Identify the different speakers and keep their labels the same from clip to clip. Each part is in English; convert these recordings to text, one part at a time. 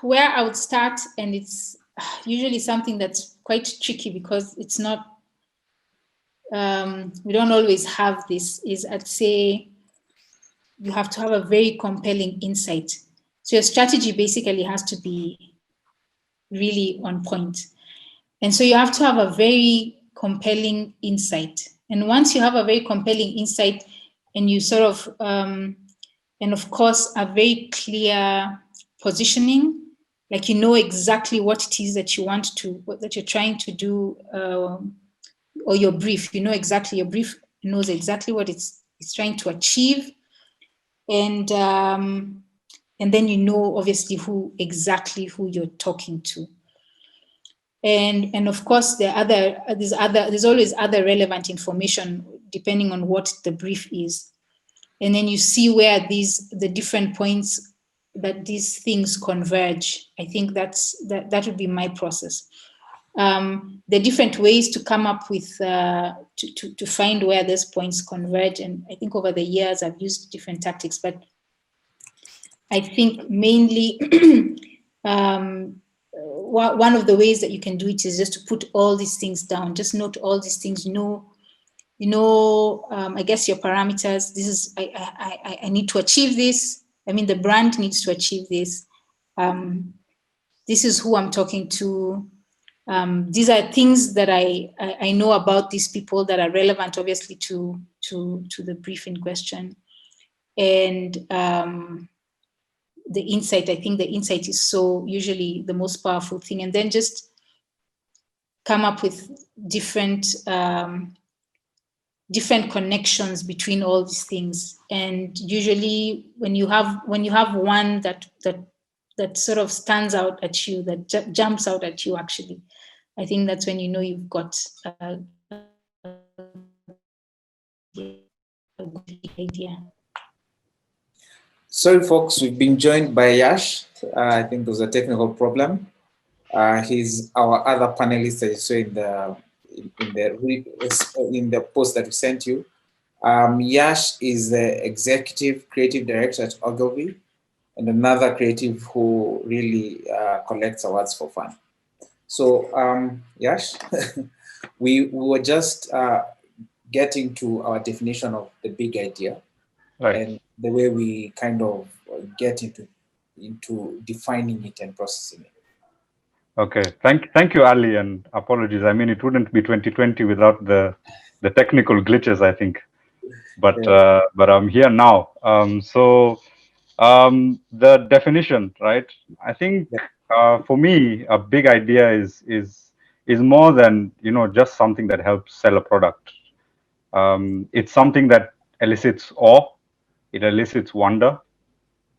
Speaker 1: where I would start, and it's usually something that's quite tricky because it's not, we don't always have this, is I'd say you have to have a very compelling insight. So your strategy basically has to be really on point. And so you have to have a very compelling insight. And once you have a very compelling insight and you sort of, and of course, a very clear positioning, like you know exactly what it is that you want to, that you're trying to do, or your brief, you know exactly, your brief knows exactly what it's trying to achieve. And then you know obviously exactly who you're talking to. And of course there's always other relevant information depending on what the brief is. And then you see where the different points that these things converge. I think that would be my process. The different ways to come up with to find where those points converge, and I think over the years I've used different tactics, but I think mainly one of the ways that you can do it is just to put all these things down. Just note all these things. I guess your parameters. This is I need to achieve this. I mean, the brand needs to achieve this. This is who I'm talking to. These are things that I know about these people that are relevant, obviously, to the brief in question. And the insight, I think the insight is so usually the most powerful thing. And then just come up with different connections between all these things. And usually when you have one that sort of stands out at you, that jumps out at you, actually, I think that's when you know you've got a good idea.
Speaker 2: Sorry, folks, we've been joined by Yash. I think there was a technical problem. He's our other panelist, as you saw in the post that we sent you. Yash is the executive creative director at Ogilvy, and another creative who really collects awards for fun. So, Yash, we were just getting to our definition of the big idea, right, and the way we kind of get into defining it and processing it.
Speaker 3: Okay, thank you, Ali, and apologies. I mean, it wouldn't be 2020 without the technical glitches, I think. But yeah. But I'm here now. The definition, right? I think for me, a big idea is more than just something that helps sell a product. It's something that elicits awe, it elicits wonder,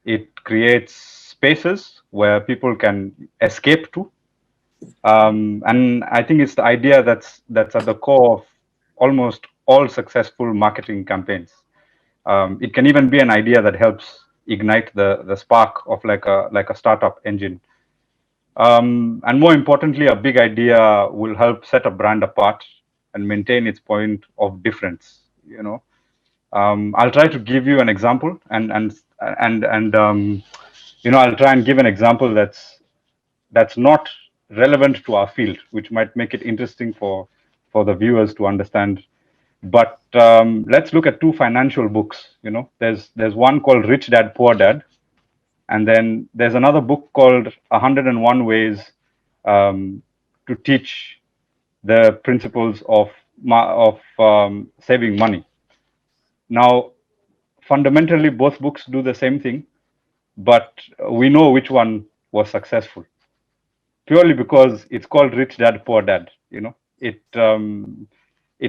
Speaker 3: it creates spaces where people can escape to. And I think it's the idea that's at the core of almost all successful marketing campaigns. It can even be an idea that helps ignite the spark of like a startup engine. And more importantly, a big idea will help set a brand apart and maintain its point of difference. I'll try to give you an example, and I'll try and give an example that's not relevant to our field, which might make it interesting for the viewers to understand. But let's look at two financial books. There's one called Rich Dad Poor Dad, and then there's another book called 101 Ways to Teach the Principles of Saving Money. Now, fundamentally, both books do the same thing, but we know which one was successful purely because it's called Rich Dad Poor Dad. It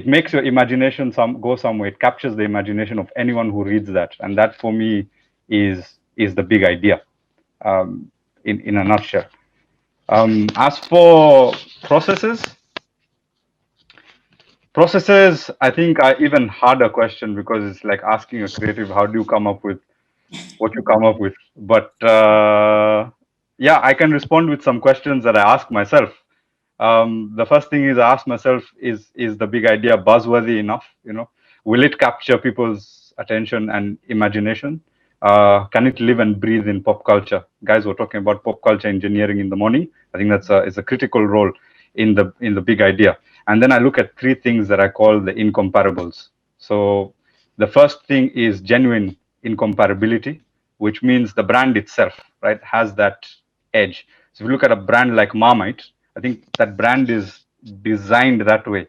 Speaker 3: makes your imagination go somewhere. It captures the imagination of anyone who reads that, and that for me is the big idea, in a nutshell. As for processes, I think are even harder question because it's like asking a creative, how do you come up with what you come up with? But yeah, I can respond with some questions that I ask myself. The first thing is I ask myself, is the big idea buzzworthy enough? Will it capture people's attention and imagination? can it live and breathe in pop culture? Guys were talking about pop culture engineering in the morning. I think that's is a critical role in the big idea. And then I look at three things that I call the incomparables. So the first thing is genuine incomparability, which means the brand itself, right, has that edge. So if you look at a brand like Marmite, I think that brand is designed that way.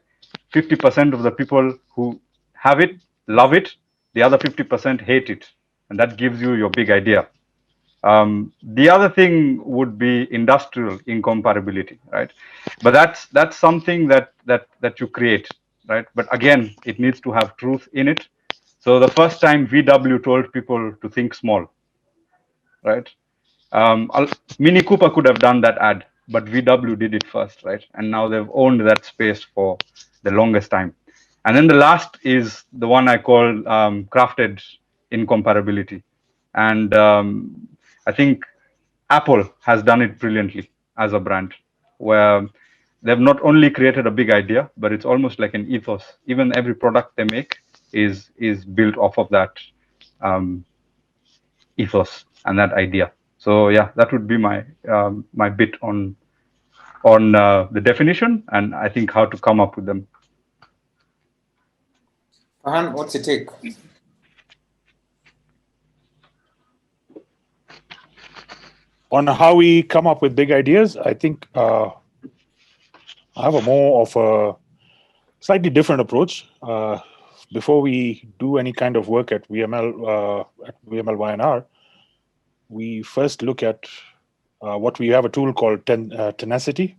Speaker 3: 50% of the people who have it love it, the other 50% hate it, and that gives you your big idea. The other thing would be industrial incomparability, right? But that's something that you create, right? But again, it needs to have truth in it. So the first time VW told people to think small, right? Mini Cooper could have done that ad, but VW did it first, right? And now they've owned that space for the longest time. And then the last is the one I call crafted incomparability. And I think Apple has done it brilliantly as a brand, where they've not only created a big idea, but it's almost like an ethos. Even every product they make is built off of that um, ethos and that idea. So yeah, that would be my bit on the definition, and I think how to come up with them.
Speaker 2: Farhan, what's your take?
Speaker 4: On how we come up with big ideas, I think I have a more of a slightly different approach. Before we do any kind of work at VMLY&R, we first look at what we have a tool called Tenacity,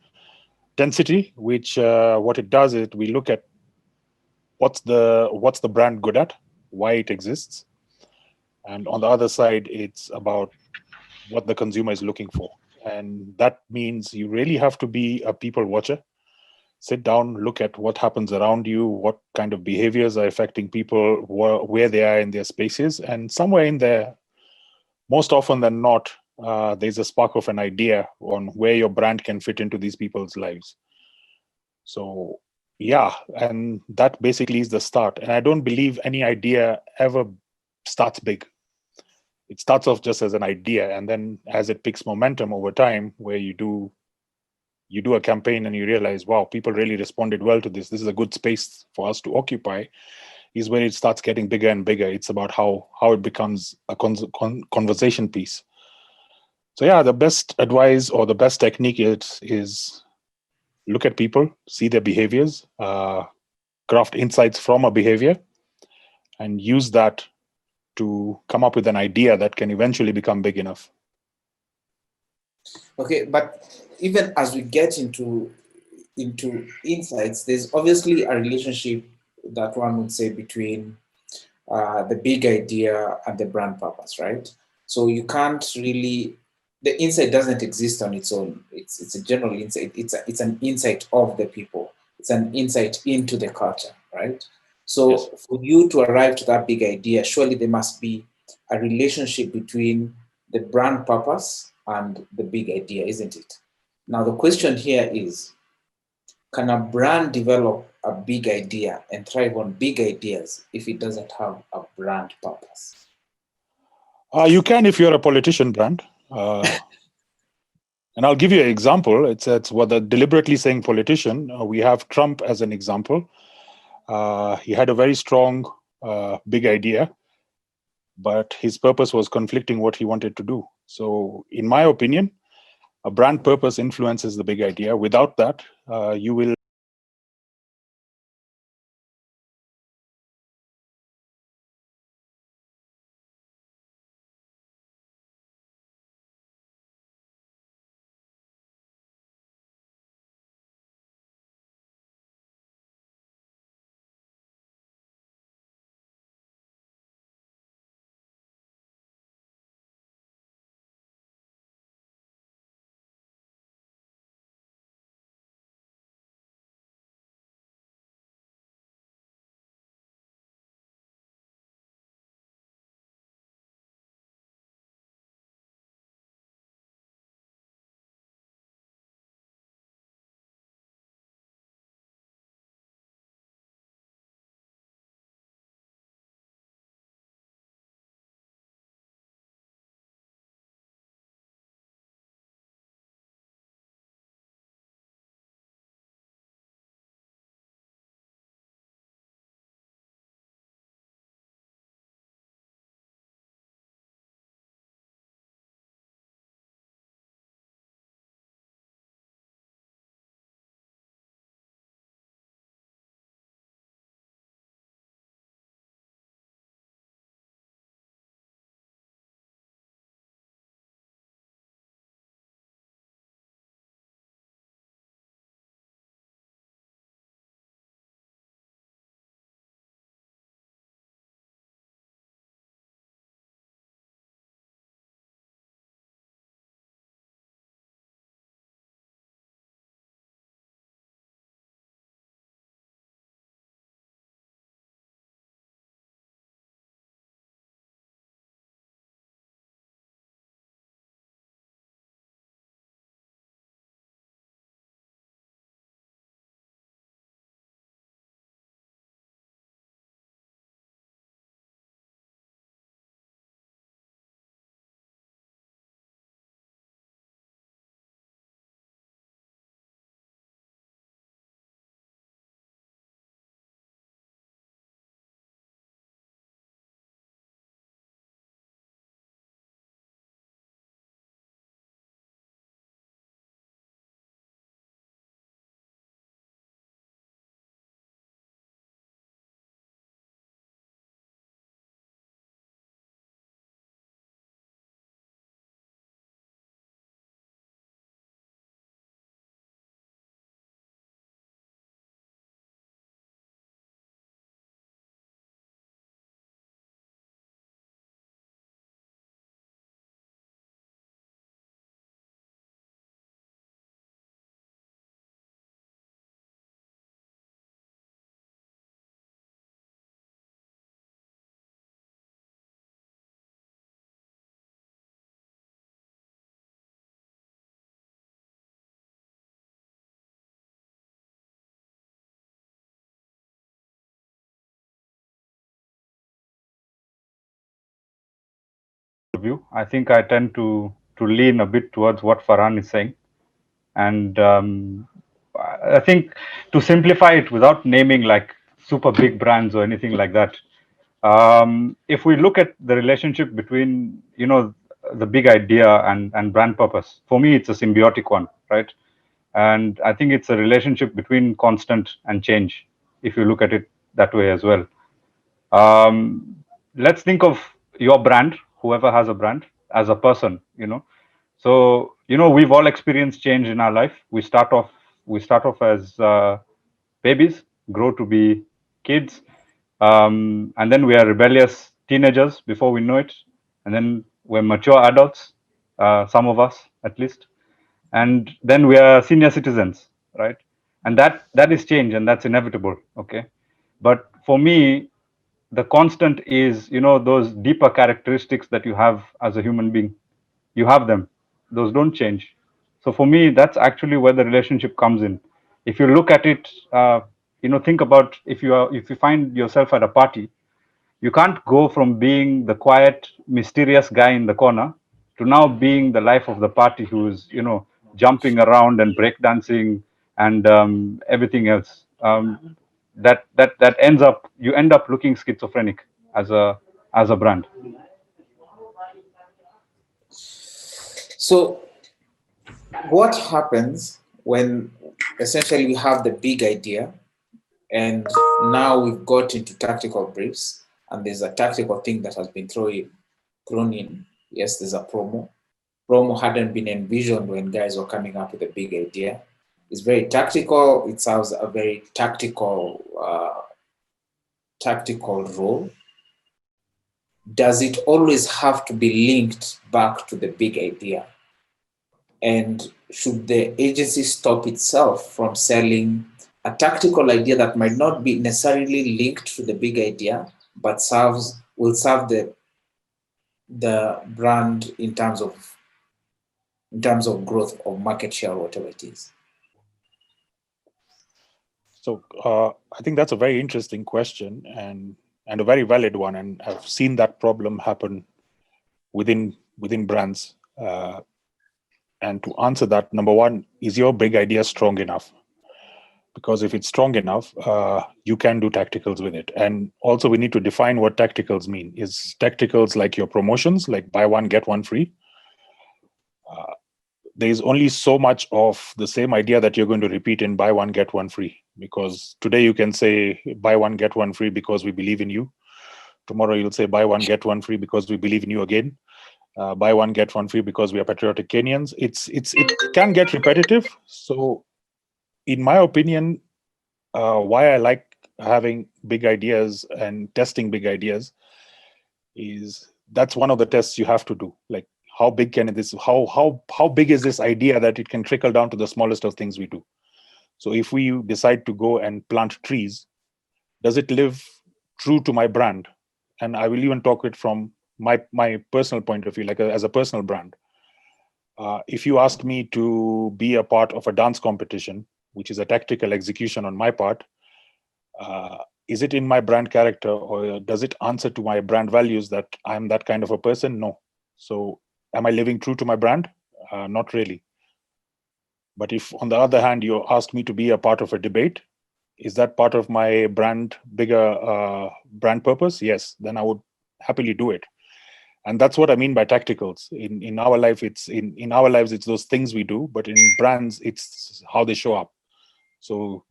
Speaker 4: Density, which what it does is we look at what's the brand good at, why it exists, and on the other side, it's about what the consumer is looking for. And that means you really have to be a people watcher. Sit down, look at what happens around you, what kind of behaviors are affecting people, where they are in their spaces. And somewhere in there, most often than not, there's a spark of an idea on where your brand can fit into these people's lives. So, yeah, and that basically is the start. And I don't believe any idea ever starts big. It starts off just as an idea, and then as it picks momentum over time, where you do a campaign and you realize, wow, people really responded well to this. This is a good space for us to occupy, is when it starts getting bigger and bigger. It's about how it becomes a conversation piece. So yeah, the best advice or the best technique is look at people, see their behaviors, craft insights from a behavior, and use that to come up with an idea that can eventually become big enough.
Speaker 2: Okay, but even as we get into insights, there's obviously a relationship that one would say between the big idea and the brand purpose, right? So you can't really, the insight doesn't exist on its own. It's a general insight. It's an insight of the people. It's an insight into the culture, right? So
Speaker 4: Yes.
Speaker 2: for you to arrive to that big idea, surely there must be a relationship between the brand purpose and the big idea, isn't it? Now the question here is, can a brand develop a big idea and thrive on big ideas if it doesn't have a brand purpose?
Speaker 4: You can if you're a politician brand. And I'll give you an example. It's what the deliberately saying politician. We have Trump as an example. He had a very strong, big idea, but his purpose was conflicting what he wanted to do. So, in my opinion, a brand purpose influences the big idea. Without that, you will
Speaker 3: view. I think I tend to lean a bit towards what Farhan is saying, and I think to simplify it without naming like super big brands or anything like that. If we look at the relationship between, the big idea and brand purpose, for me, it's a symbiotic one, right? And I think it's a relationship between constant and change, if you look at it that way as well. Let's think of your brand, whoever has a brand, as a person. So, we've all experienced change in our life. We start off as babies, grow to be kids, and then we are rebellious teenagers before we know it, and then we're mature adults, some of us at least, and then we are senior citizens, right? And that is change, and that's inevitable. Okay, but for me, the constant is, those deeper characteristics that you have as a human being. You have them; those don't change. So for me, that's actually where the relationship comes in. If you look at it, think about, if you find yourself at a party, you can't go from being the quiet, mysterious guy in the corner to now being the life of the party, who's, jumping around and breakdancing and everything else. That ends up, you end up looking schizophrenic as a brand.
Speaker 2: So what happens when essentially we have the big idea and now we've got into tactical briefs and there's a tactical thing that has been thrown in? Yes, there's a promo. Promo hadn't been envisioned when guys were coming up with a big idea. It's very tactical. It serves a very tactical role. Does it always have to be linked back to the big idea? And should the agency stop itself from selling a tactical idea that might not be necessarily linked to the big idea, but will serve the brand in terms of growth of market share or whatever it is?
Speaker 4: So I think that's a very interesting question and a very valid one, and I've seen that problem happen within brands. And to answer that, number one, is your big idea strong enough? Because if it's strong enough, you can do tacticals with it. And also, we need to define what tacticals mean. Is tacticals like your promotions, like buy one get one free? There's only so much of the same idea that you're going to repeat in buy one get one free, because today you can say buy one get one free because we believe in you. Tomorrow you'll say buy one get one free because we believe in you again. Buy one get one free because we are patriotic Kenyans. It can get repetitive. So in my opinion, why I like having big ideas and testing big ideas is that's one of the tests you have to do. Like, how big can this? How big is this idea that it can trickle down to the smallest of things we do? So if we decide to go and plant trees, does it live true to my brand? And I will even talk it from my personal point of view, like as a personal brand. If you ask me to be a part of a dance competition, which is a tactical execution on my part, is it in my brand character, or does it answer to my brand values that I'm that kind of a person? No. So am I living true to my brand? Not really. But if, on the other hand, you ask me to be a part of a debate, is that part of my bigger brand purpose? Yes, then I would happily do it. And that's what I mean by tacticals. In our life, in our lives, it's those things we do, but in brands, it's how they show up. So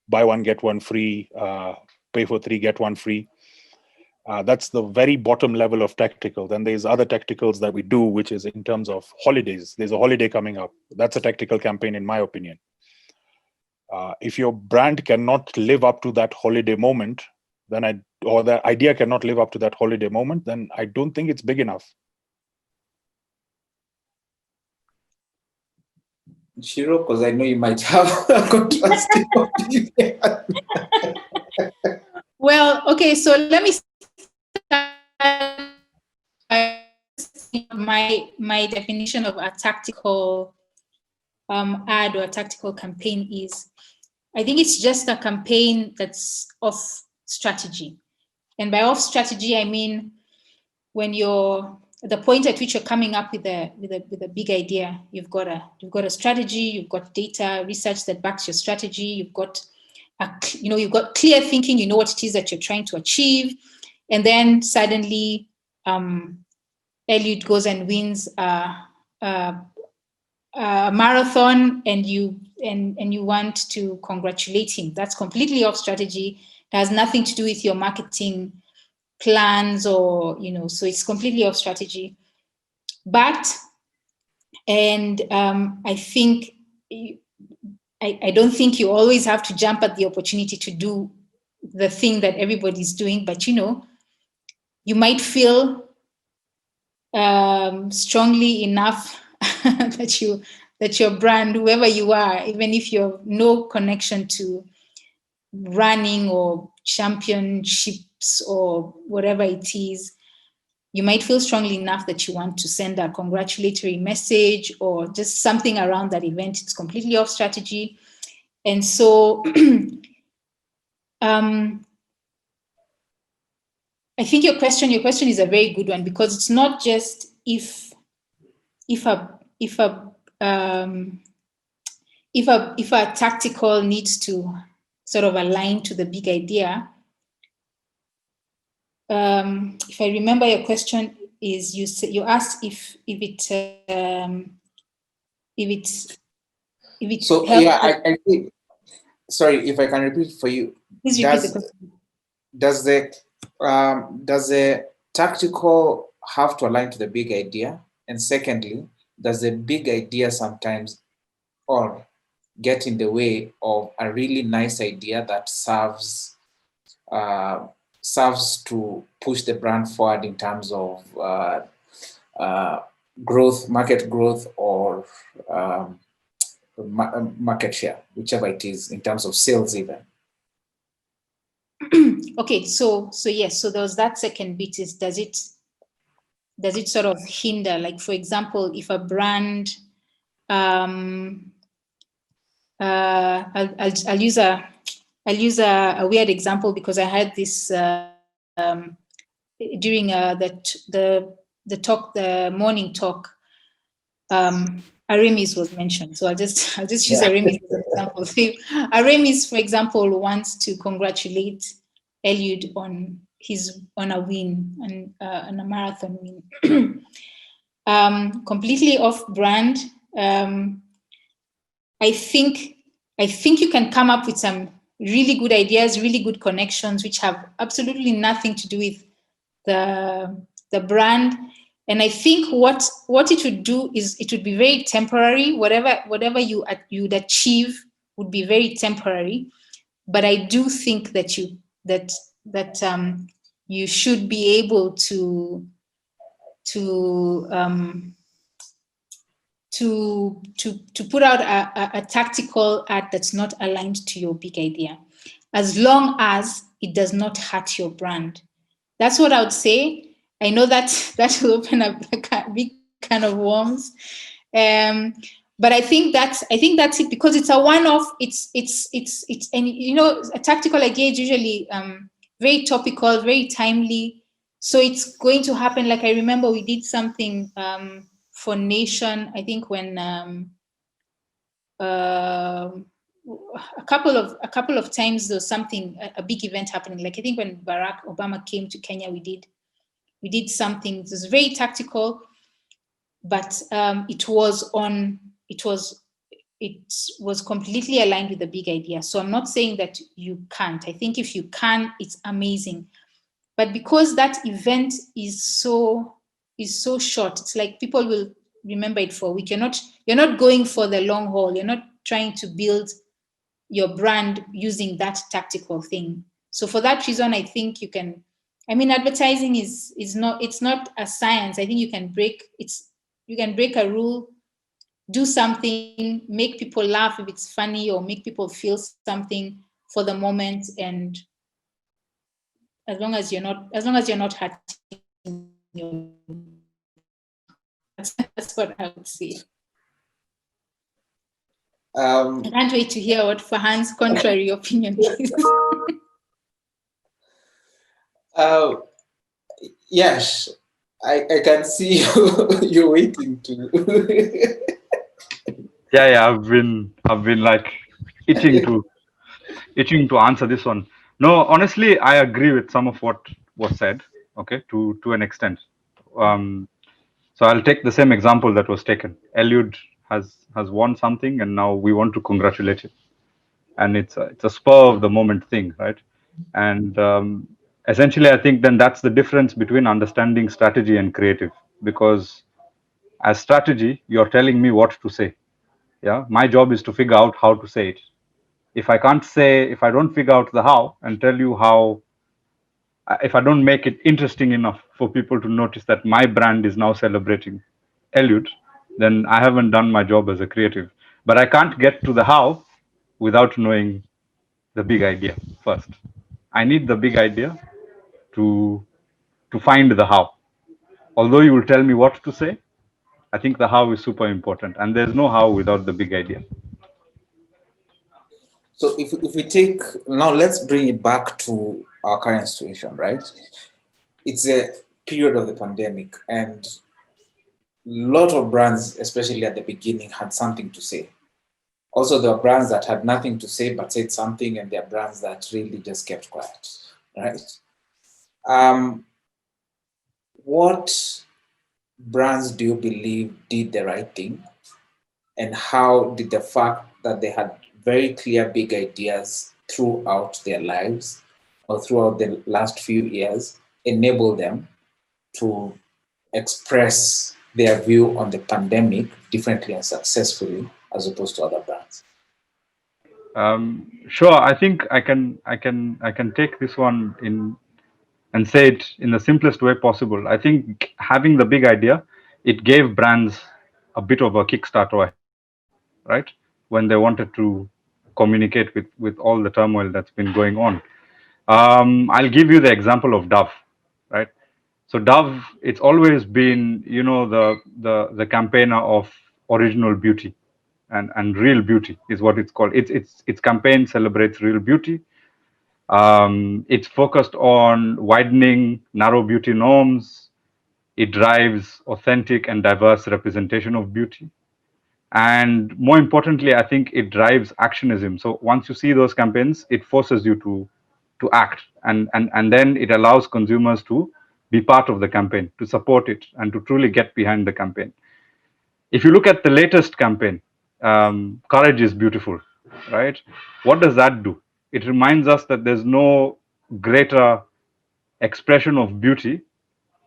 Speaker 4: buy one, get one free, pay for three, get one free. That's the very bottom level of tactical. Then there's other tacticals that we do, which is in terms of holidays. There's a holiday coming up. That's a tactical campaign, in my opinion. If your brand cannot live up to that holiday moment, or the idea cannot live up to that holiday moment, then I don't think it's big enough.
Speaker 2: Shiro, because I know you might have a contrasting opinion.
Speaker 1: Well, okay, so let me start my definition of a tactical ad or a tactical campaign is, I think it's just a campaign that's off strategy. And by off strategy, I mean when your the point at which you're coming up with a big idea, you've got a strategy, you've got data research that backs your strategy, you've got clear thinking, you know what it is that you're trying to achieve, and then suddenly Eliud goes and wins a marathon, and you want to congratulate him. That's completely off strategy. It has nothing to do with your marketing plans, or so it's completely off strategy. But I think I don't think you always have to jump at the opportunity to do the thing that everybody's doing, but you might feel strongly enough that your brand, whoever you are, even if you have no connection to running or championships or whatever it is, you might feel strongly enough that you want to send a congratulatory message or just something around that event. It's completely off strategy. And so I think your question is a very good one, because it's not just if a tactical needs to sort of align to the big idea. If I remember your question, is you asked if it
Speaker 2: so yeah, I think, sorry if I can repeat for you.
Speaker 1: Please repeat the question.
Speaker 2: Does the tactical have to align to the big idea? And secondly, does the big idea sometimes or get in the way of a really nice idea that serves to push the brand forward in terms of growth, market growth, or market share, whichever it is, in terms of sales even?
Speaker 1: Okay, so yes, so there's that second bit, is does it sort of hinder, like for example, if a brand, I'll use a weird example, because I had this during the morning talk. Aramis was mentioned, so I'll just use Aramis as an example. So Aramis, for example, wants to congratulate Eliud on a win, and on a marathon win. Completely off brand. I think you can come up with some really good ideas, really good connections, which have absolutely nothing to do with the brand. And I think what it would do is it would be very temporary. Whatever you would achieve would be very temporary. But I do think that you should be able to put out a tactical ad that's not aligned to your big idea, as long as it does not hurt your brand. That's what I would say. I know that will open up a big can of worms, but I think that's it, because it's a one-off. It's and a tactical idea is usually very topical, very timely. So it's going to happen. Like I remember we did something for Nation, I think when a couple of times there was something, a big event happening. Like I think when Barack Obama came to Kenya, we did something. It was very tactical, but it was completely aligned with the big idea. So I'm not saying that you can't. I think if you can, it's amazing. But because that event is so short, it's like people will remember it for a week. You're not going for the long haul. You're not trying to build your brand using that tactical thing. So for that reason, I think you can. I mean, advertising is not. It's not a science. I think you can break a rule, do something, make people laugh if it's funny, or make people feel something for the moment, and as long as you're not hurting your, that's what I would say. I can't wait to hear what Farhan's contrary opinion is.
Speaker 2: Yes, I can see you waiting to.
Speaker 3: Yeah. I've been like itching to answer this one. No, honestly, I agree with some of what was said. Okay, to an extent. Um, so I'll take the same example that was taken. Eliud has won something, and now we want to congratulate him. And it's a spur of the moment thing, right? And essentially, I think then that's the difference between understanding strategy and creative, because as strategy, you're telling me what to say. Yeah, my job is to figure out how to say it. If I don't figure out the how and tell you how, if I don't make it interesting enough for people to notice that my brand is now celebrating Eliud, then I haven't done my job as a creative. But I can't get to the how without knowing the big idea first. I need the big idea to find the how. Although you will tell me what to say, I think the how is super important, and there's no how without the big idea.
Speaker 2: So if we take now, let's bring it back to our current situation, right? It's a period of the pandemic, and a lot of brands, especially at the beginning, had something to say. Also, there are brands that had nothing to say but said something, and there are brands that really just kept quiet, right? What brands do you believe did the right thing, and how did the fact that they had very clear big ideas throughout their lives or throughout the last few years enable them to express their view on the pandemic differently and successfully as opposed to other brands?
Speaker 3: Sure, I think I can take this one in and say it in the simplest way possible. I think having the big idea, it gave brands a bit of a kickstart or a head start, right? When they wanted to communicate with all the turmoil that's been going on. I'll give you the example of Dove, right? So Dove, it's always been, you know, the campaigner of original beauty, and real beauty is what it's called. Its campaign celebrates real beauty. It's focused on widening narrow beauty norms. It drives authentic and diverse representation of beauty. And more importantly, I think it drives actionism. So once you see those campaigns, it forces you to act. And then it allows consumers to be part of the campaign, to support it, and to truly get behind the campaign. If you look at the latest campaign, Courage is Beautiful, right? What does that do? It reminds us that there's no greater expression of beauty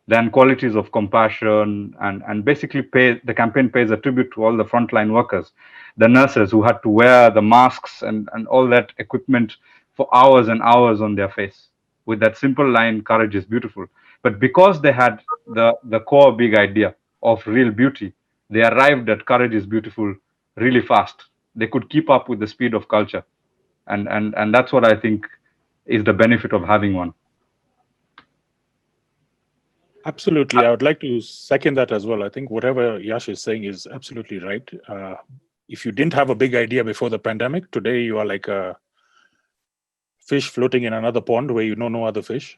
Speaker 3: than qualities of compassion, and basically the campaign pays a tribute to all the frontline workers, the nurses who had to wear the masks and all that equipment for hours and hours on their face with that simple line, Courage is Beautiful. But because they had the core big idea of real beauty, they arrived at Courage is Beautiful really fast. They could keep up with the speed of culture, and that's what I think is the benefit of having one.
Speaker 4: Absolutely. I would like to second that as well. I think whatever Yash is saying is absolutely right. If you didn't have a big idea before the pandemic, today you are like a fish floating in another pond where you know no other fish.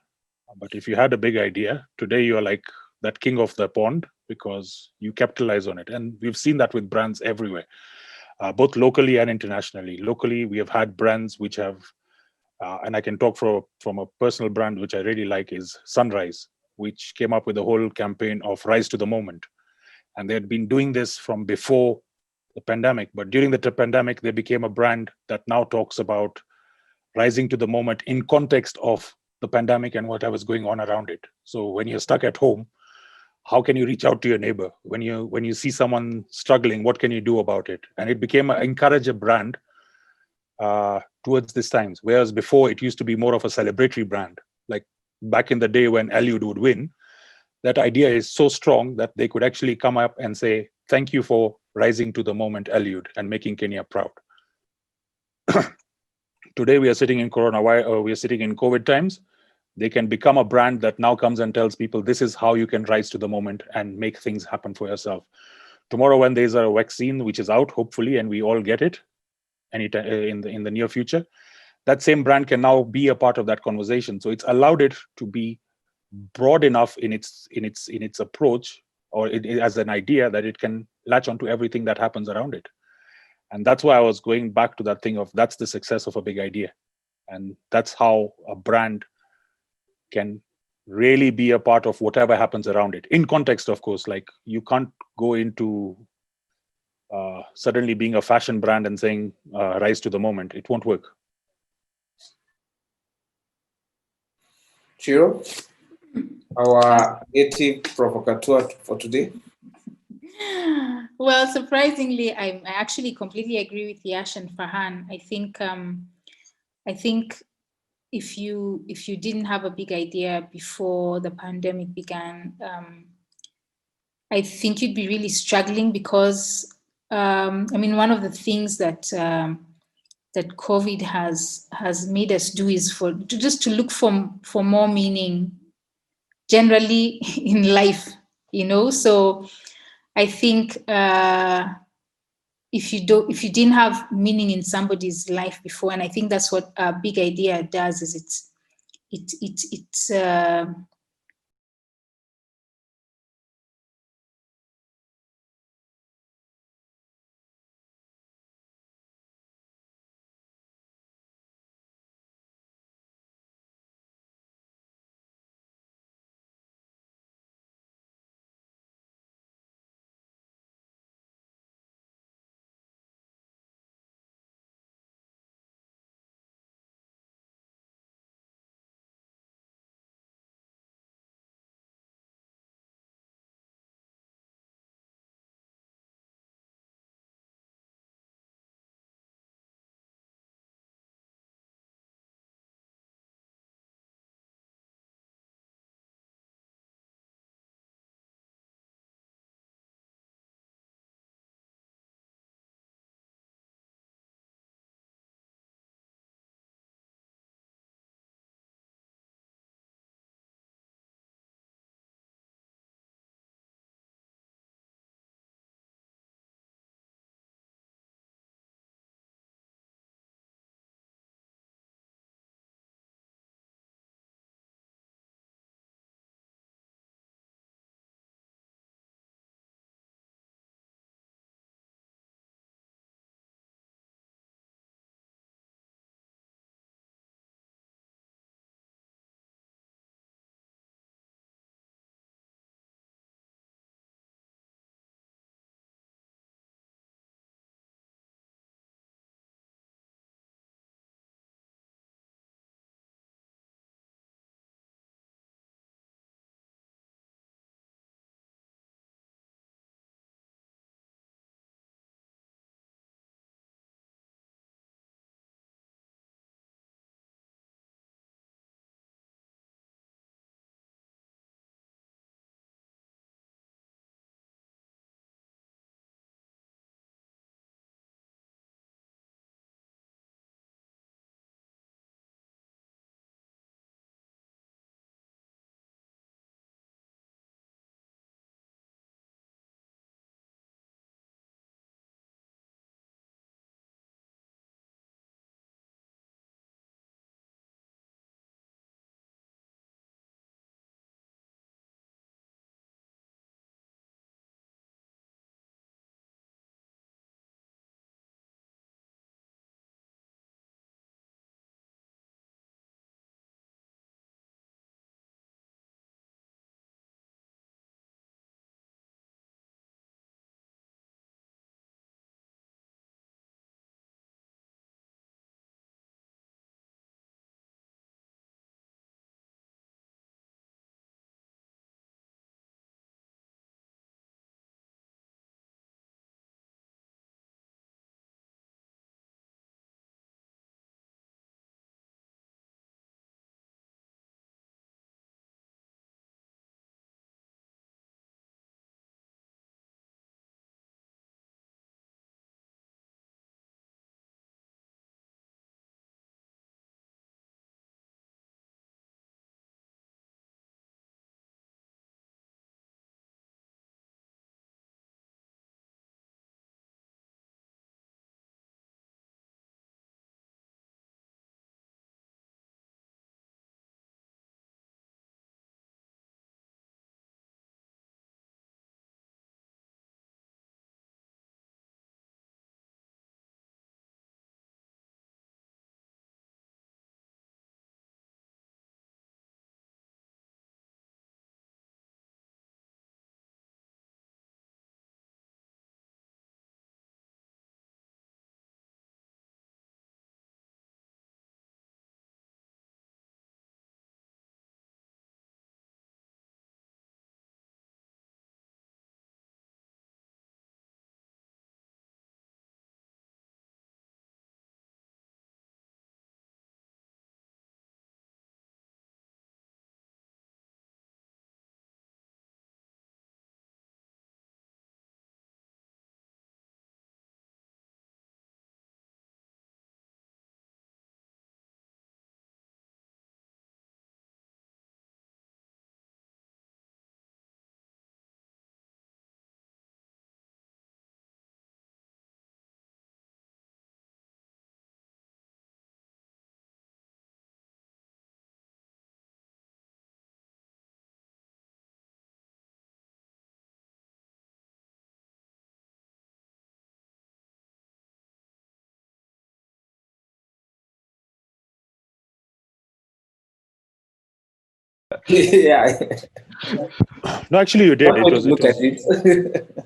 Speaker 4: But if you had a big idea, today you are like that king of the pond because you capitalize on it. And we've seen that with brands everywhere, both locally and internationally. Locally, we have had brands which have, and I can talk from a personal brand which I really like is Sunrise, which came up with the whole campaign of Rise to the Moment. And they had been doing this from before the pandemic. But during the pandemic, they became a brand that now talks about rising to the moment in context of the pandemic and whatever's going on around it. So when you're stuck at home, how can you reach out to your neighbor? When you see someone struggling, what can you do about it? And it became an encourager brand towards these times. Whereas before it used to be more of a celebratory brand. Like back in the day when Eliud would win, that idea is so strong that they could actually come up and say, thank you for rising to the moment, Eliud, and making Kenya proud. Today we are sitting in we are sitting in COVID times. They can become a brand that now comes and tells people this is how you can rise to the moment and make things happen for yourself. Tomorrow, when there's a vaccine which is out, hopefully, and we all get it anytime in the near future, that same brand can now be a part of that conversation. So it's allowed it to be broad enough in its approach, or as an idea that it can latch onto everything that happens around it. And that's why I was going back to that thing of that's the success of a big idea. And that's how a brand can really be a part of whatever happens around it. In context, of course, like you can't go into suddenly being a fashion brand and saying rise to the moment. It won't work.
Speaker 2: Shiro, our native provocateur for today.
Speaker 1: Well, surprisingly, I actually completely agree with Yash and Farhan. I think if you didn't have a big idea before the pandemic began, I think you'd be really struggling because I mean, one of the things that that COVID has made us do is just to look for more meaning generally in life, you know. So I think if you didn't have meaning in somebody's life before, and I think that's what a big idea does, is it's
Speaker 2: Yeah.
Speaker 4: No, actually, you did.
Speaker 2: One
Speaker 4: It
Speaker 2: way to
Speaker 4: was. It
Speaker 2: look at
Speaker 4: was.
Speaker 2: it.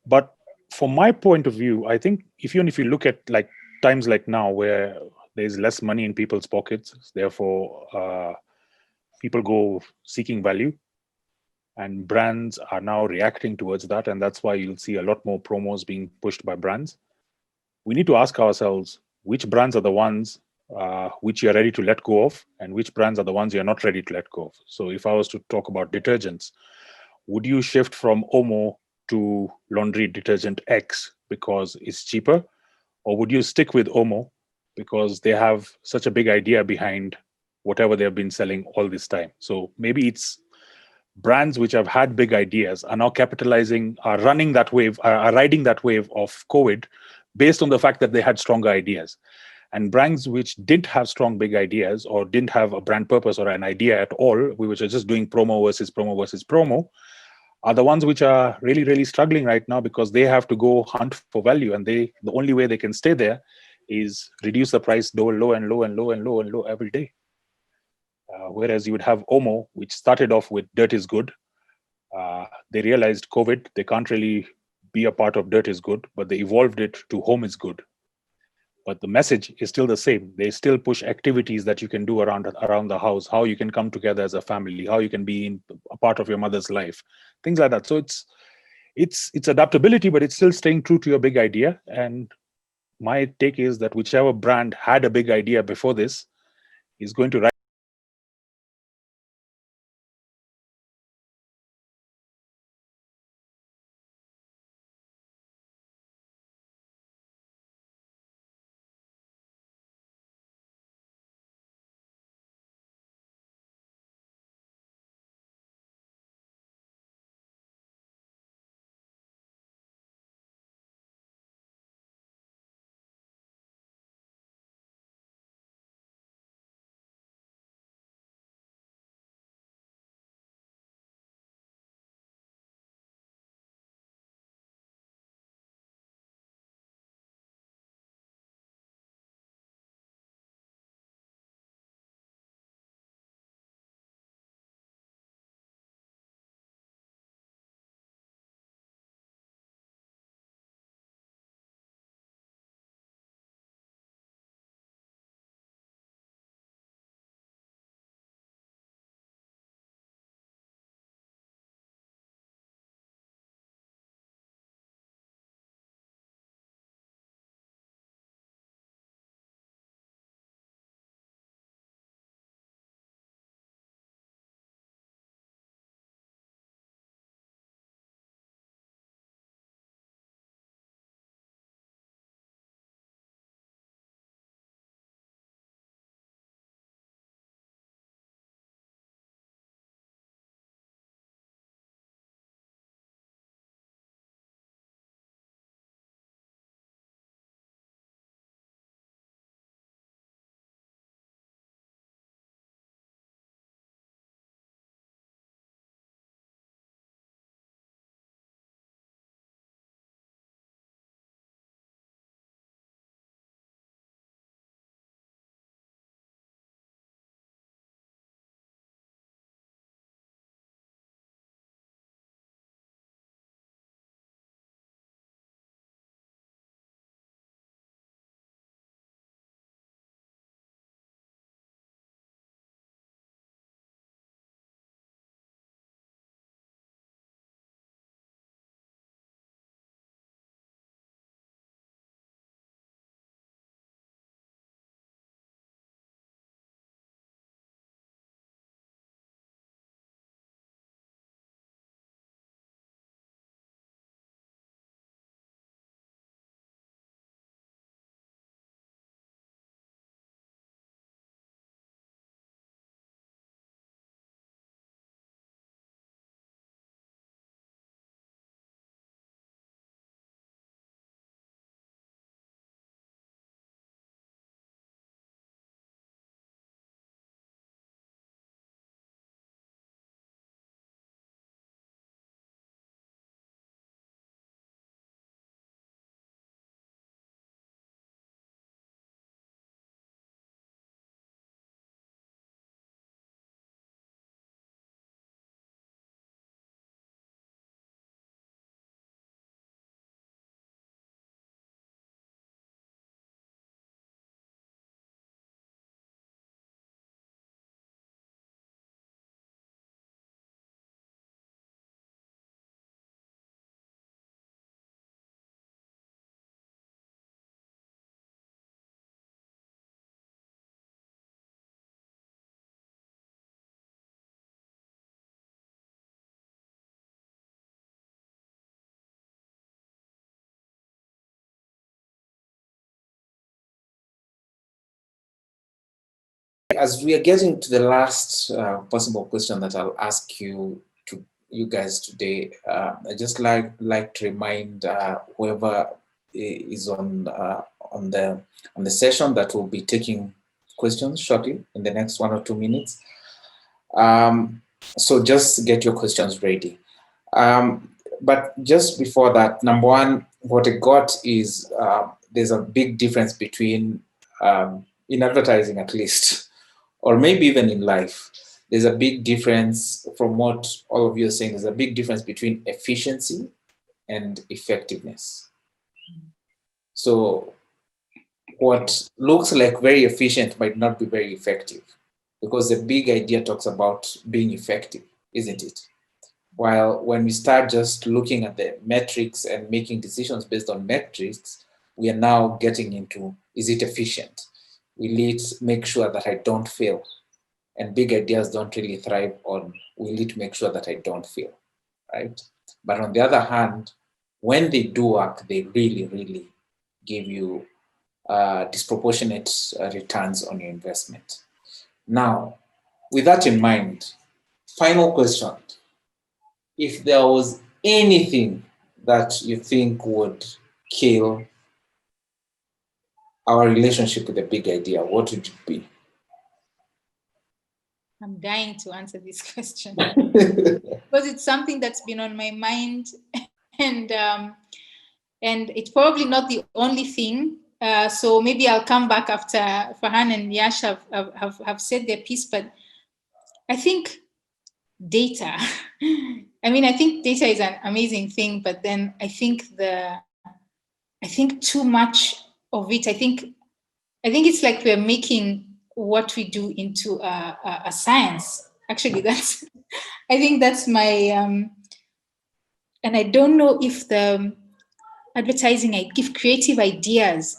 Speaker 4: But from my point of view, I think even if you look at like times like now where there's less money in people's pockets, therefore people go seeking value, and brands are now reacting towards that, and that's why you'll see a lot more promos being pushed by brands. We need to ask ourselves which brands are the ones which you're ready to let go of, and which brands are the ones you're not ready to let go of. So if I was to talk about detergents, would you shift from Omo to laundry detergent X because it's cheaper? Or would you stick with Omo because they have such a big idea behind whatever they've been selling all this time? So maybe it's brands which have had big ideas are now capitalizing, are running that wave, are riding that wave of COVID based on the fact that they had stronger ideas. And brands which didn't have strong big ideas or didn't have a brand purpose or an idea at all, which are just doing promo versus promo versus promo, are the ones which are really, really struggling right now because they have to go hunt for value, and the only way they can stay there is reduce the price low and low and low and low and low every day. Whereas you would have Omo, which started off with dirt is good. They realized COVID, they can't really be a part of dirt is good, but they evolved it to home is good. But the message is still the same. They still push activities that you can do around the house, how you can come together as a family, how you can be in a part of your mother's life, things like that. So it's adaptability, but it's still staying true to your big idea. And my take is that whichever brand had a big idea before this is going to
Speaker 2: As we are getting to the last possible question that I'll ask you guys today, I just like to remind whoever is on the session that will be taking questions shortly in the next 1 or 2 minutes. So just get your questions ready. But just before that, number one, what I got is there's a big difference between, in advertising at least, or maybe even in life, there's a big difference from what all of you are saying. There's a big difference between efficiency and effectiveness. So what looks like very efficient might not be very effective, because the big idea talks about being effective, isn't it? While when we start just looking at the metrics and making decisions based on metrics, we are now getting into, is it efficient? Will it make sure that I don't fail? And big ideas don't really thrive on, will it make sure that I don't fail, right? But on the other hand, when they do work, they really, really give you disproportionate returns on your investment. Now, with that in mind, final question. If there was anything that you think would kill our relationship with the big idea, what would it be?
Speaker 1: I'm dying to answer this question because it's something that's been on my mind, and it's probably not the only thing. So maybe I'll come back after Farhan and Yash have said their piece. But I think data. I mean, I think data is an amazing thing, but then I think too much of it. I think it's like we're making what we do into a science. Actually, I think that's my, and I don't know if the advertising, if creative ideas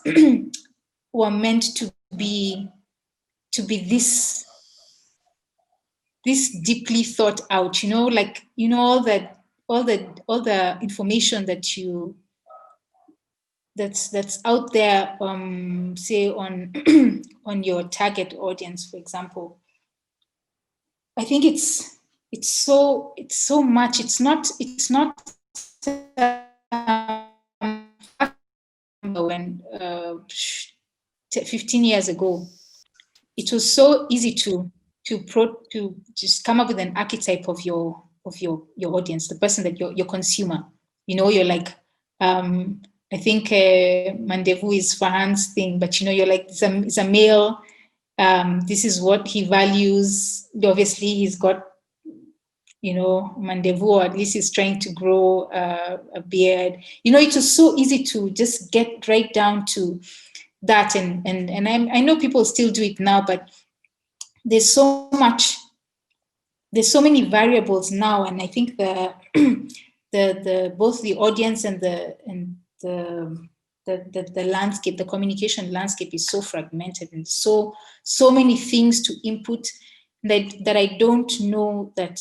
Speaker 1: were meant to be this deeply thought out, like, all the information that's out there, say on on your target audience, for example. I think it's so much. It's not when 15 years ago, it was so easy to just come up with an archetype of your audience, the person that your consumer. You're like, I think Mandevu is Farhan's thing, but you're like, it's a male. This is what he values. Obviously, he's got, Mandevu, or at least he's trying to grow a beard. It was so easy to just get right down to that, and I know people still do it now, but there's so many variables now, and I think the both the audience and the landscape, the communication landscape is so fragmented, and so many things to input that I don't know that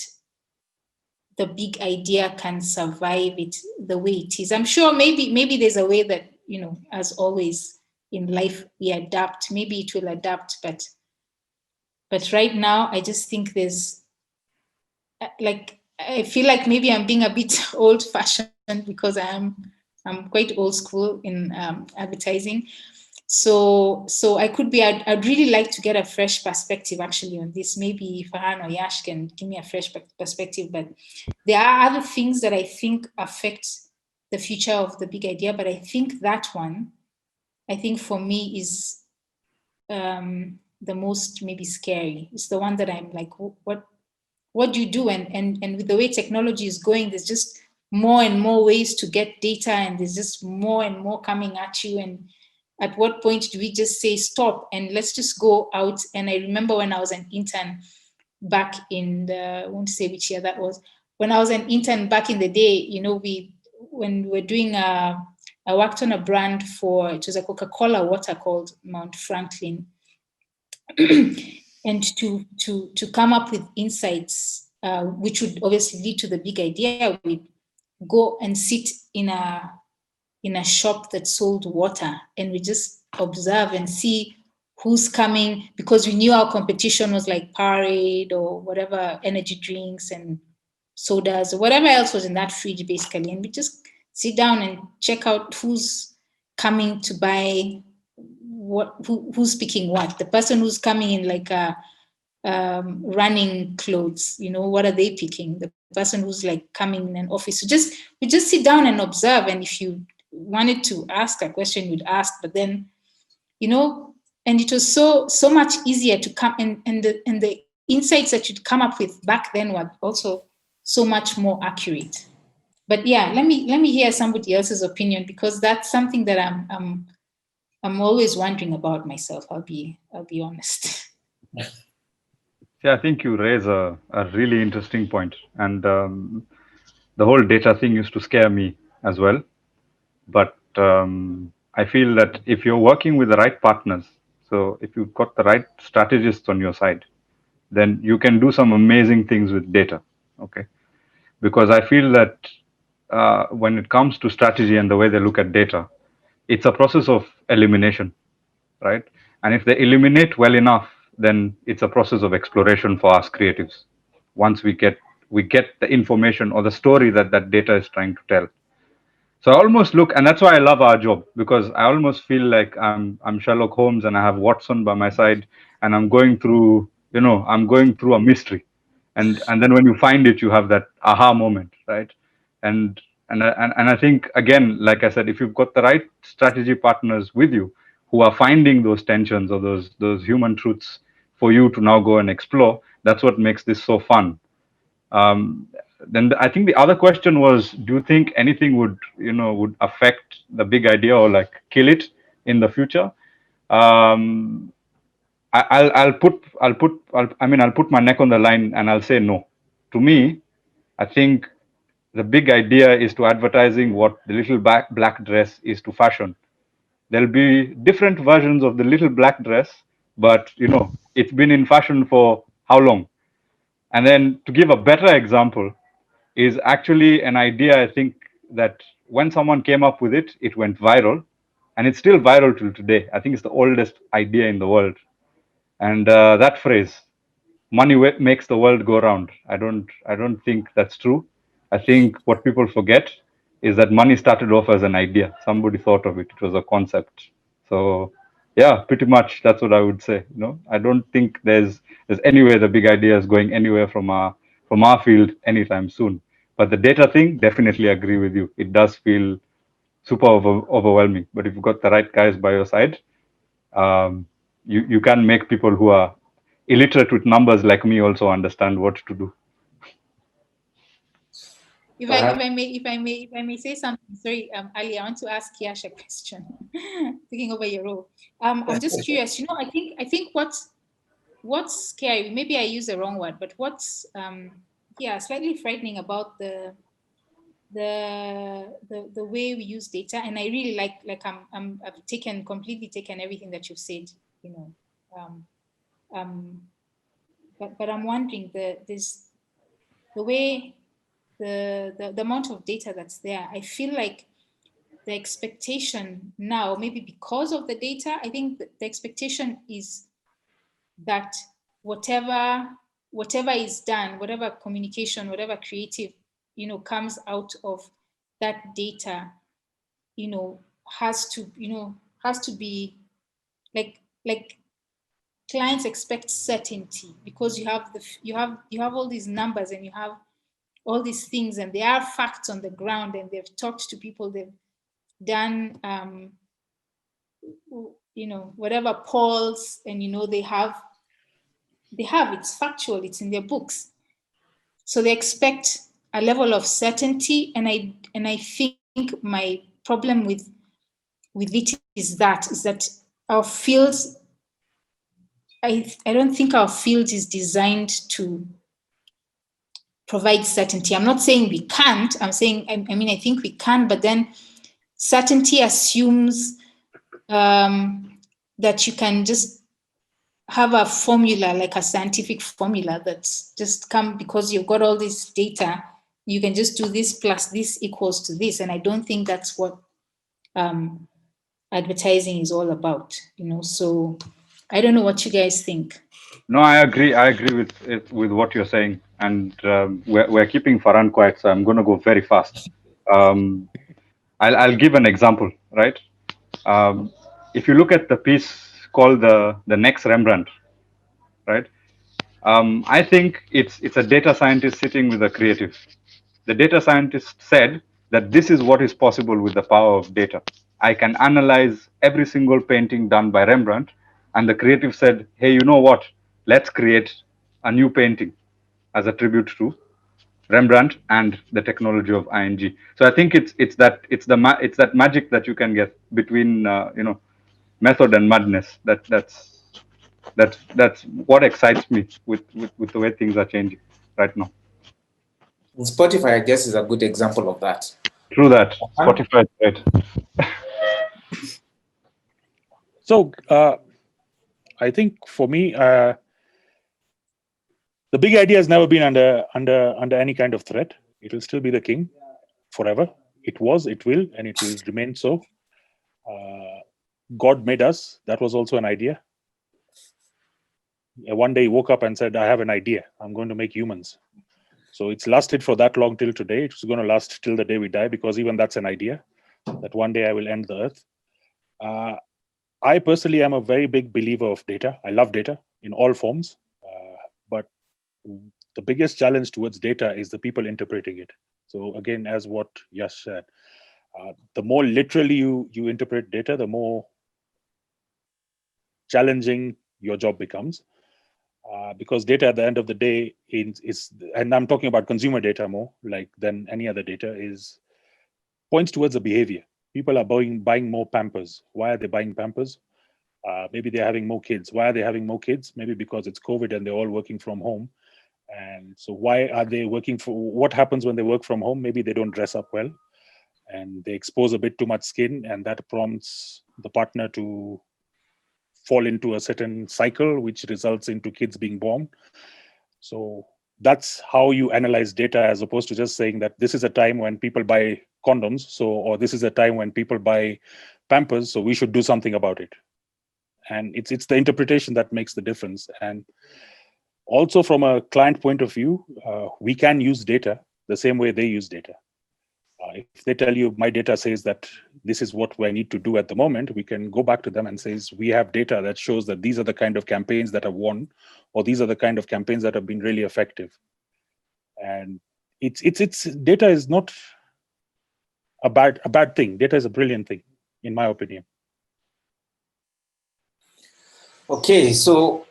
Speaker 1: the big idea can survive it the way it is. I'm sure maybe there's a way that, as always in life, we adapt. Maybe it will adapt, but right now I just think there's, like, I feel like maybe I'm being a bit old-fashioned because I'm quite old school in advertising. So I could be, I'd really like to get a fresh perspective actually on this. Maybe Farhan or Yash can give me a fresh perspective, but there are other things that I think affect the future of the big idea. But I think that one, for me is the most maybe scary. It's the one that I'm like, what do you do? And with the way technology is going, there's just more and more ways to get data, and there's just more and more coming at you. And at what point do we just say stop and let's just go out? And I remember when I was an intern back in I won't say which year that was. When I was an intern back in the day, when we were doing I worked on a brand it was a Coca-Cola water called Mount Franklin. And to come up with insights, which would obviously lead to the big idea, we'd go and sit in a shop that sold water, and we just observe and see who's coming, because we knew our competition was like Powerade or whatever, energy drinks and sodas or whatever else was in that fridge basically. And we just sit down and check out who's coming to buy what, who's picking what. The person who's coming in like a running clothes, you know, what are they picking? The person who's like coming in an office. So we just sit down and observe. And if you wanted to ask a question, you'd ask, but then, you know, and it was so much easier to come, and the insights that you'd come up with back then were also so much more accurate. But yeah, let me hear somebody else's opinion, because that's something that I'm always wondering about myself. I'll be honest.
Speaker 3: Yeah, I think you raise a really interesting point, and the whole data thing used to scare me as well. But I feel that if you're working with the right partners, so if you've got the right strategists on your side, then you can do some amazing things with data. Okay, because I feel that when it comes to strategy and the way they look at data, it's a process of elimination, right? And if they eliminate well enough, then it's a process of exploration for us creatives. Once we get the information or the story that that data is trying to tell. So I almost look, and that's why I love our job, because I almost feel like I'm Sherlock Holmes and I have Watson by my side, and I'm going through, I'm going through a mystery, and then when you find it, you have that aha moment, right? And I think, again, like I said, if you've got the right strategy partners with you who are finding those tensions or those human truths for you to now go and explore, that's what makes this so fun. Then I think the other question was, do you think anything would affect the big idea or like kill it in the future? Um, I'll put my neck on the line and I'll say no. To me, I think the big idea is to advertising what the little black dress is to fashion. There'll be different versions of the little black dress, but it's been in fashion for how long? And then to give a better example, is actually an idea, I think, that when someone came up with it, it went viral, and it's still viral till today. I think it's the oldest idea in the world. And that phrase, money makes the world go round. I don't think that's true. I think what people forget is that money started off as an idea. Somebody thought of it. It was a concept. So yeah, pretty much that's what I would say. I don't think there's any way the big idea is going anywhere from our field anytime soon. But the data thing, definitely agree with you. It does feel super overwhelming. But if you've got the right guys by your side, you can make people who are illiterate with numbers like me also understand what to do.
Speaker 1: If I may say something, sorry, Ali, I want to ask Yash a question. Taking over your role. I'm just curious. I think what's scary, maybe I use the wrong word, but what's slightly frightening about the way we use data, and I really like I've completely taken everything that you've said, but I'm wondering the way the amount of data that's there. I feel like the expectation now, maybe because of the data, I think the expectation is that whatever is done, whatever communication, whatever creative, comes out of that data, has to be like clients expect certainty, because you have all these numbers and you have all these things, and there are facts on the ground, and they've talked to people, they've done whatever polls, and they have it's factual, it's in their books, so they expect a level of certainty. And I think my problem with it is that our fields, I don't think our field is designed to provide certainty. I'm not saying we can't. I'm saying, I think we can, but then certainty assumes that you can just have a formula, like a scientific formula that's just come because you've got all this data. You can just do this plus this equals to this. And I don't think that's what advertising is all about, So I don't know what you guys think.
Speaker 3: No, I agree. I agree with what you're saying, and we're keeping Farhan quiet, so I'm going to go very fast. Um, I'll give an example, right? Um, if you look at the piece called the next Rembrandt, right? I think it's a data scientist sitting with a creative. The data scientist said that this is what is possible with the power of data. I can analyze every single painting done by Rembrandt, and the creative said, "Hey, you know what? Let's create a new painting as a tribute to Rembrandt and the technology of ING." So I think it's that magic that you can get between method and madness. That's what excites me with the way things are changing right now.
Speaker 2: And Spotify, I guess, is a good example of that.
Speaker 3: True that. Spotify is great.
Speaker 4: So I think for me, the big idea has never been under any kind of threat. It will still be the king forever. It was, it will, and it will remain so. God made us. That was also an idea. One day he woke up and said, I have an idea. I'm going to make humans. So it's lasted for that long till today. It's going to last till the day we die, because even that's an idea, that one day I will end the earth. I personally am a very big believer of data. I love data in all forms. But the biggest challenge towards data is the people interpreting it. So again, as what Yash said, the more literally you interpret data, the more challenging your job becomes. Because data at the end of the day is, and I'm talking about consumer data more like than any other data, is points towards a behavior. People are buying more Pampers. Why are they buying Pampers? Maybe they're having more kids. Why are they having more kids? Maybe because it's COVID and they're all working from home. And so why are they working what happens when they work from home? Maybe they don't dress up well and they expose a bit too much skin, and that prompts the partner to fall into a certain cycle, which results into kids being born. So that's how you analyze data, as opposed to just saying that this is a time when people buy condoms, or this is a time when people buy Pampers, so we should do something about it. And it's the interpretation that makes the difference. And also from a client point of view, we can use data the same way they use data. If they tell you, my data says that this is what I need to do at the moment, we can go back to them and say, we have data that shows that these are the kind of campaigns that have won, or these are the kind of campaigns that have been really effective. And it's data is not a bad thing. Data is a brilliant thing, in my opinion.
Speaker 2: Okay, so,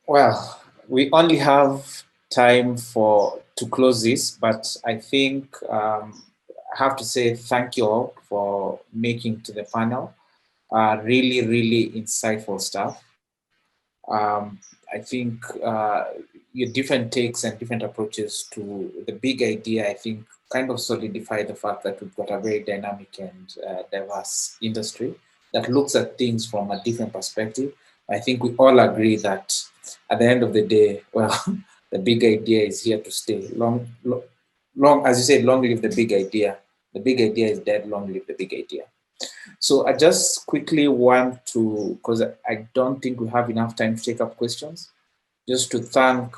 Speaker 2: well, we only have time to close this, but I think I have to say thank you all for making to the panel. Really, really insightful stuff. I think your different takes and different approaches to the big idea, I think, kind of solidify the fact that we've got a very dynamic and diverse industry that looks at things from a different perspective. I think we all agree that at the end of the day, well, the big idea is here to stay. Long, as you said, long live the big idea. The big idea is dead, long live the big idea. So I just quickly want to, because I don't think we have enough time to take up questions, just to thank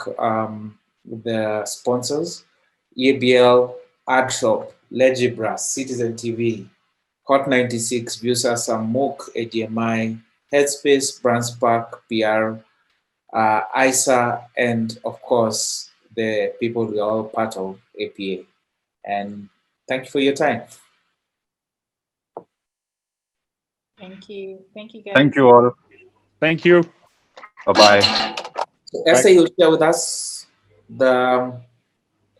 Speaker 2: the sponsors, EABL, AdShop, Legibra, Citizen TV, Hot 96, Viewsasa, MOOC, ADMI, Headspace, BrandSpark, PR, ISA, and of course, the people who are all part of APA. And thank you for your time.
Speaker 1: Thank you. Thank you, guys.
Speaker 3: Thank you all.
Speaker 4: Thank you.
Speaker 3: Bye-bye.
Speaker 2: So Esther, you'll share with us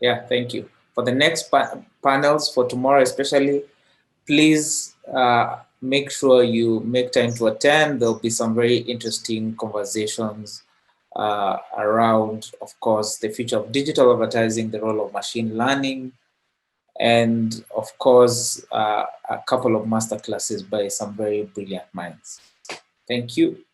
Speaker 2: thank you. For the next panels for tomorrow especially, please make sure you make time to attend. There'll be some very interesting conversations around, of course, the future of digital advertising, the role of machine learning, and of course, a couple of masterclasses by some very brilliant minds. Thank you.